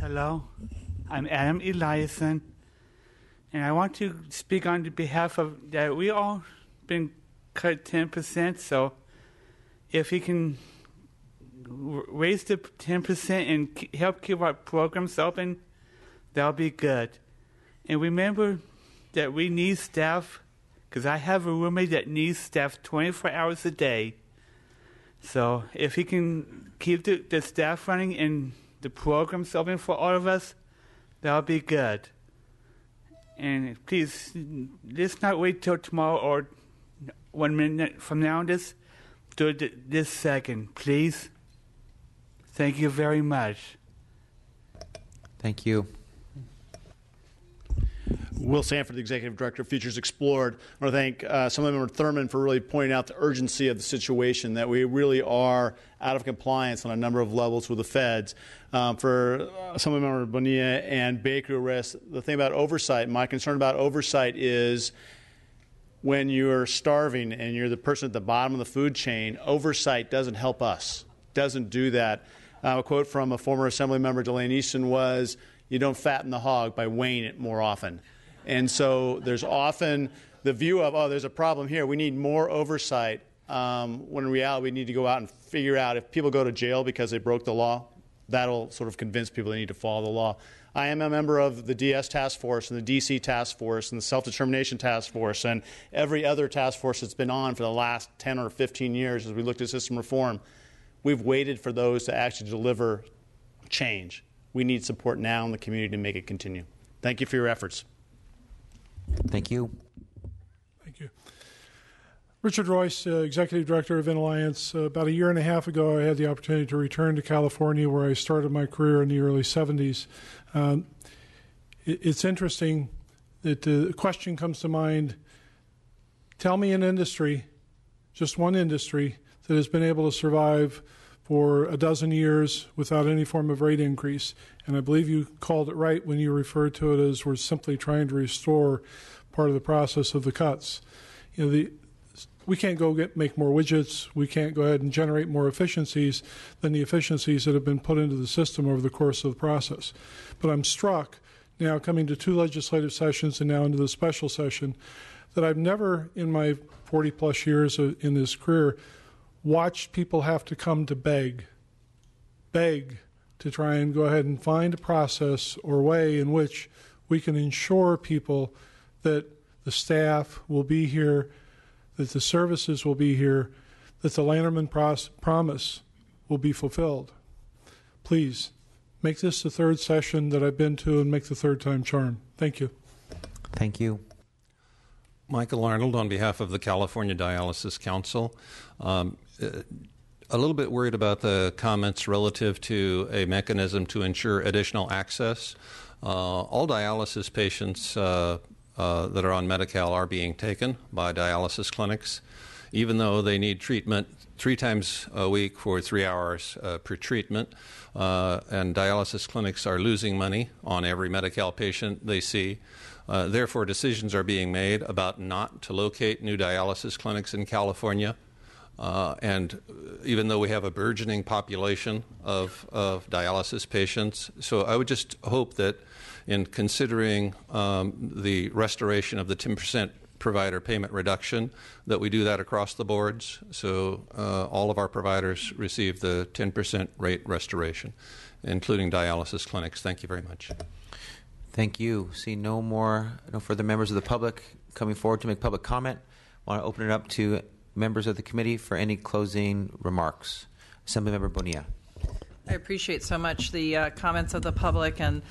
Hello, I'm Adam Eliason, and I want to speak on behalf of that we all been cut 10%, so if he can raise the 10% and help keep our programs open, that'll be good. And remember that we need staff, because I have a roommate that needs staff 24 hours a day. So if he can keep the staff running and the programs open for all of us, that'll be good. And please, let's not wait till tomorrow or 1 minute from now. Just do it this second, please. Thank you very much. Thank you. Will Sanford, the Executive Director of Futures Explored. I want to thank Assemblymember Thurman for really pointing out the urgency of the situation, that we really are out of compliance on a number of levels with the feds. For Assemblymember Bonilla and Baker arrest, the thing about oversight, my concern about oversight is when you're starving and you're the person at the bottom of the food chain, oversight doesn't help us, doesn't do that. A quote from a former Assemblymember, Delane Easton, was, "You don't fatten the hog by weighing it more often." And so there's often the view of, oh, there's a problem here, we need more oversight, when in reality we need to go out and figure out if people go to jail because they broke the law, that'll sort of convince people they need to follow the law. I am a member of the DS Task Force and the DC Task Force and the Self-Determination Task Force and every other task force that's been on for the last 10 or 15 years as we looked at system reform. We've waited for those to actually deliver change. We need support now in the community to make it continue. Thank you for your efforts. Thank you. Thank you. Richard Royce, Executive Director of InAlliance. About a year and a half ago, I had the opportunity to return to California, where I started my career in the early 70s. It's interesting that the question comes to mind, tell me an industry, just one industry, that has been able to survive for a dozen years without any form of rate increase. And I believe you called it right when you referred to it as we're simply trying to restore part of the process of the cuts. You know, we can't go make more widgets. We can't go ahead and generate more efficiencies than the efficiencies that have been put into the system over the course of the process. But I'm struck now, coming to 2 legislative sessions and now into the special session, that I've never in my 40-plus years in this career watched people have to come to beg to try and go ahead and find a process or way in which we can ensure people that the staff will be here, that the services will be here, that the Lanterman promise will be fulfilled. Please, make this the 3rd session that I've been to and make the 3rd time charm. Thank you. Thank you. Michael Arnold on behalf of the California Dialysis Council. A little bit worried about the comments relative to a mechanism to ensure additional access. All dialysis patients that are on Medi-Cal are being taken by dialysis clinics, even though they need treatment 3 times a week for 3 hours per treatment. And dialysis clinics are losing money on every Medi-Cal patient they see. Therefore, decisions are being made about not to locate new dialysis clinics in California. And even though we have a burgeoning population of dialysis patients, so I would just hope that in considering the restoration of the 10% provider payment reduction, that we do that across the boards, so all of our providers receive the 10% rate restoration, including dialysis clinics. Thank you very much. Thank you. See no further members of the public coming forward to make public comment. I want to open it up to members of the committee for any closing remarks. Assemblymember Bonilla. I appreciate so much the comments of the public, and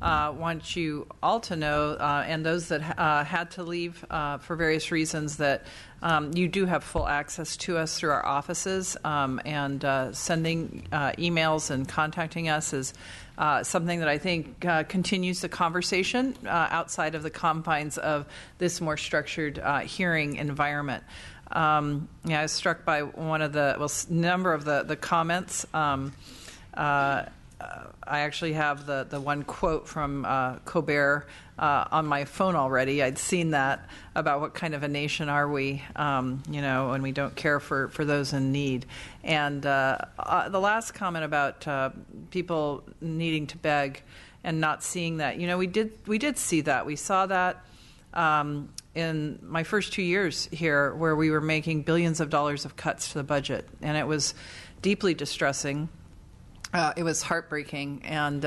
want you all to know, and those that had to leave for various reasons, that you do have full access to us through our offices, and sending emails and contacting us is something that I think continues the conversation outside of the confines of this more structured hearing environment. I was struck by one of the number of the comments. I actually have the one quote from Colbert on my phone already. I'd seen that about what kind of a nation are we, when we don't care for those in need. And the last comment about people needing to beg and not seeing that, we did see that. We saw that in my first 2 years here, where we were making billions of dollars of cuts to the budget, and it was deeply distressing. It was heartbreaking and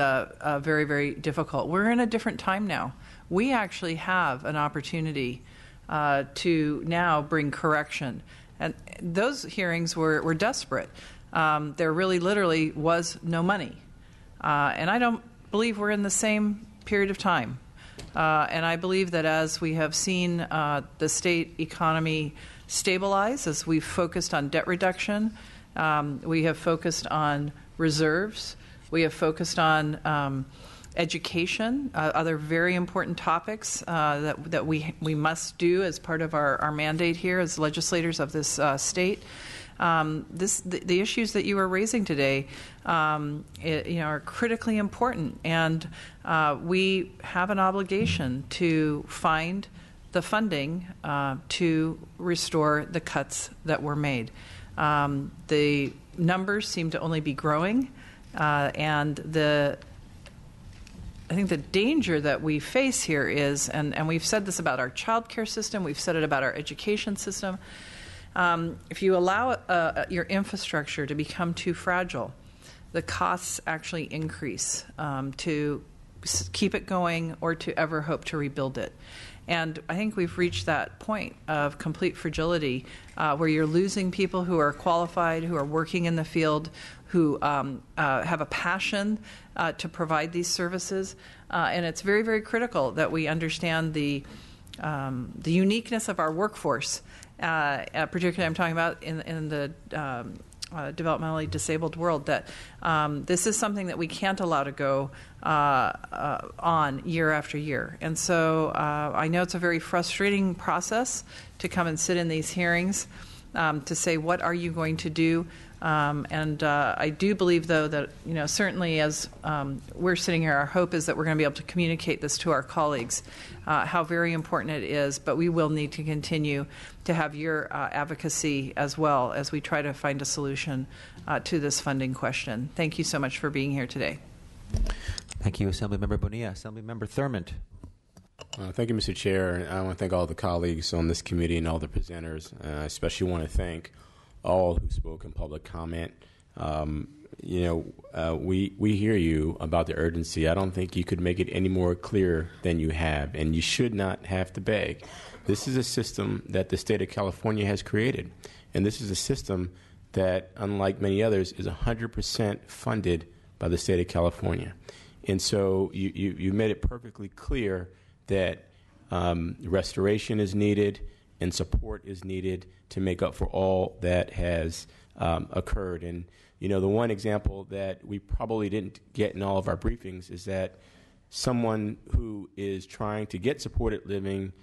very, very difficult. We're in a different time now. We actually have an opportunity to now bring correction. And those hearings were desperate. There really literally was no money. And I don't believe we're in the same period of time. And I believe that as we have seen the state economy stabilize, as we've focused on debt reduction, we have focused on reserves. We have focused on education, other very important topics that we must do as part of our mandate here as legislators of this state. The issues that you are raising today, are critically important, and we have an obligation to find the funding to restore the cuts that were made. The numbers seem to only be growing, and I think the danger that we face here is, and we've said this about our child care system, we've said it about our education system, if you allow your infrastructure to become too fragile, the costs actually increase to keep it going or to ever hope to rebuild it. And I think we've reached that point of complete fragility where you're losing people who are qualified, who are working in the field, who have a passion to provide these services. And it's very, very critical that we understand the uniqueness of our workforce, particularly I'm talking about in the developmentally disabled world, that this is something that we can't allow to go on year after year. And so I know it's a very frustrating process to come and sit in these hearings to say, what are you going to do? And I do believe, though, that certainly as we're sitting here, our hope is that we're going to be able to communicate this to our colleagues, how very important it is. But we will need to continue to have your advocacy as well as we try to find a solution to this funding question. Thank you so much for being here today. Thank you, Assemblymember Bonilla. Assemblymember Thurmond. Thank you, Mr. Chair. I want to thank all the colleagues on this committee and all the presenters. I especially want to thank all who spoke in public comment. We hear you about the urgency. I don't think you could make it any more clear than you have, and you should not have to beg. This is a system that the state of California has created, and this is a system that, unlike many others, is 100% funded by the state of California. And so you made it perfectly clear that restoration is needed and support is needed to make up for all that has occurred. And, the one example that we probably didn't get in all of our briefings is that someone who is trying to get supported living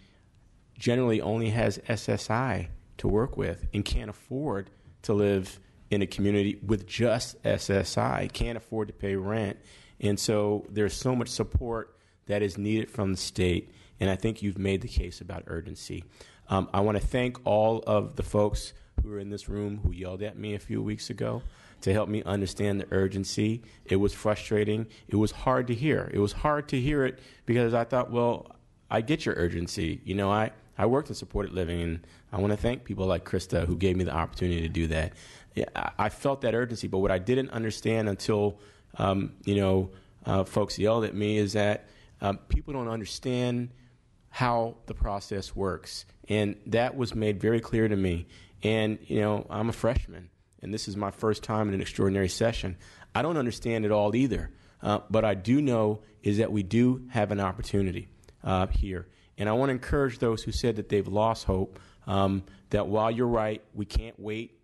generally only has SSI to work with and can't afford to live in a community with just SSI, can't afford to pay rent. And so there's so much support that is needed from the state, and I think you've made the case about urgency. I want to thank all of the folks who are in this room who yelled at me a few weeks ago to help me understand the urgency. It was frustrating. It was hard to hear. It was hard to hear it because I thought, well, I get your urgency. I worked in supported living, and I want to thank people like Krista who gave me the opportunity to do that. Yeah, I felt that urgency, but what I didn't understand until, folks yelled at me is that people don't understand how the process works. And that was made very clear to me. And, I'm a freshman, and this is my first time in an extraordinary session. I don't understand it all either. But I do know is that we do have an opportunity here. And I want to encourage those who said that they've lost hope, that while you're right, we can't wait,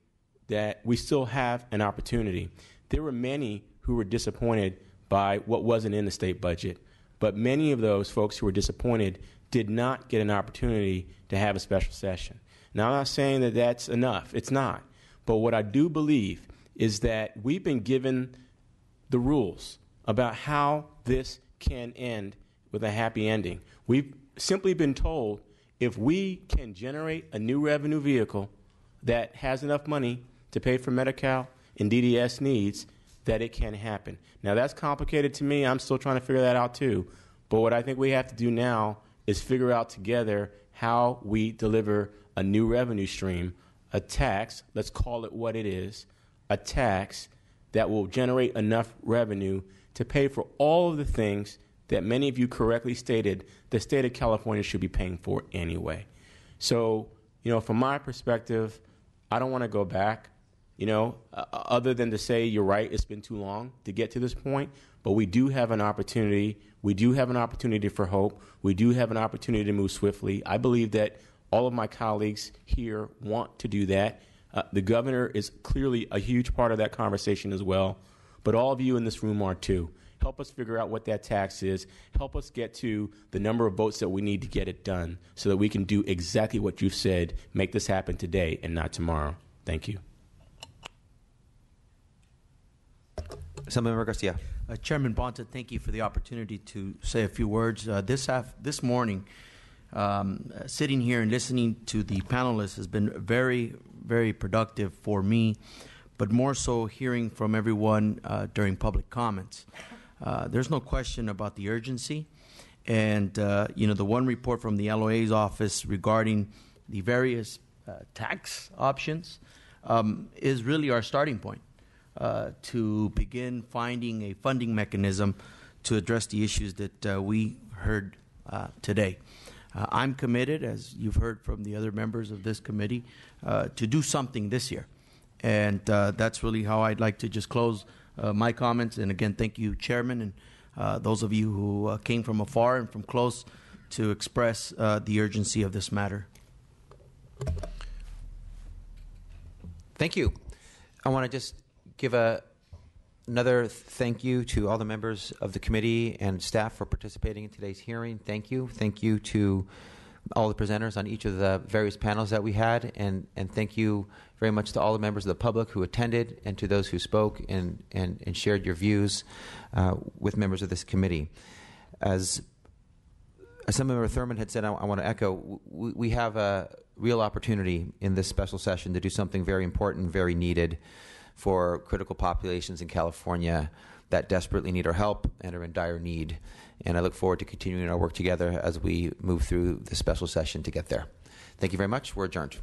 that we still have an opportunity. There were many who were disappointed by what wasn't in the state budget. But many of those folks who were disappointed did not get an opportunity to have a special session. Now, I'm not saying that that's enough. It's not. But what I do believe is that we've been given the rules about how this can end with a happy ending. We've simply been told if we can generate a new revenue vehicle that has enough money to pay for Medi-Cal and DDS needs, that it can happen. Now, that's complicated to me. I'm still trying to figure that out, too. But what I think we have to do now is figure out together how we deliver a new revenue stream, a tax, let's call it what it is, a tax that will generate enough revenue to pay for all of the things that many of you correctly stated the state of California should be paying for anyway. So, from my perspective, I don't want to go back, other than to say you're right, it's been too long to get to this point, but we do have an opportunity. We do have an opportunity for hope. We do have an opportunity to move swiftly. I believe that all of my colleagues here want to do that. The governor is clearly a huge part of that conversation as well, but all of you in this room are too. Help us figure out what that tax is. Help us get to the number of votes that we need to get it done so that we can do exactly what you've said, make this happen today and not tomorrow. Thank you. Assemblymember Garcia. Chairman Bonta, thank you for the opportunity to say a few words. This morning, sitting here and listening to the panelists has been very, very productive for me, but more so hearing from everyone during public comments. There's no question about the urgency, and the one report from the LOA's office regarding the various tax options is really our starting point to begin finding a funding mechanism to address the issues that we heard today. I'm committed, as you've heard from the other members of this committee, to do something this year. And that's really how I'd like to just close my comments. And again, thank you, Chairman, and those of you who came from afar and from close to express the urgency of this matter. Thank you. I want to just give another thank you to all the members of the committee and staff for participating in today's hearing. Thank you. Thank you to all the presenters on each of the various panels that we had, and thank you very much to all the members of the public who attended and to those who spoke and shared your views with members of this committee. As Assemblymember Thurman had said, I want to echo, we have a real opportunity in this special session to do something very important, very needed for critical populations in California that desperately need our help and are in dire need. And I look forward to continuing our work together as we move through the special session to get there. Thank you very much. We're adjourned.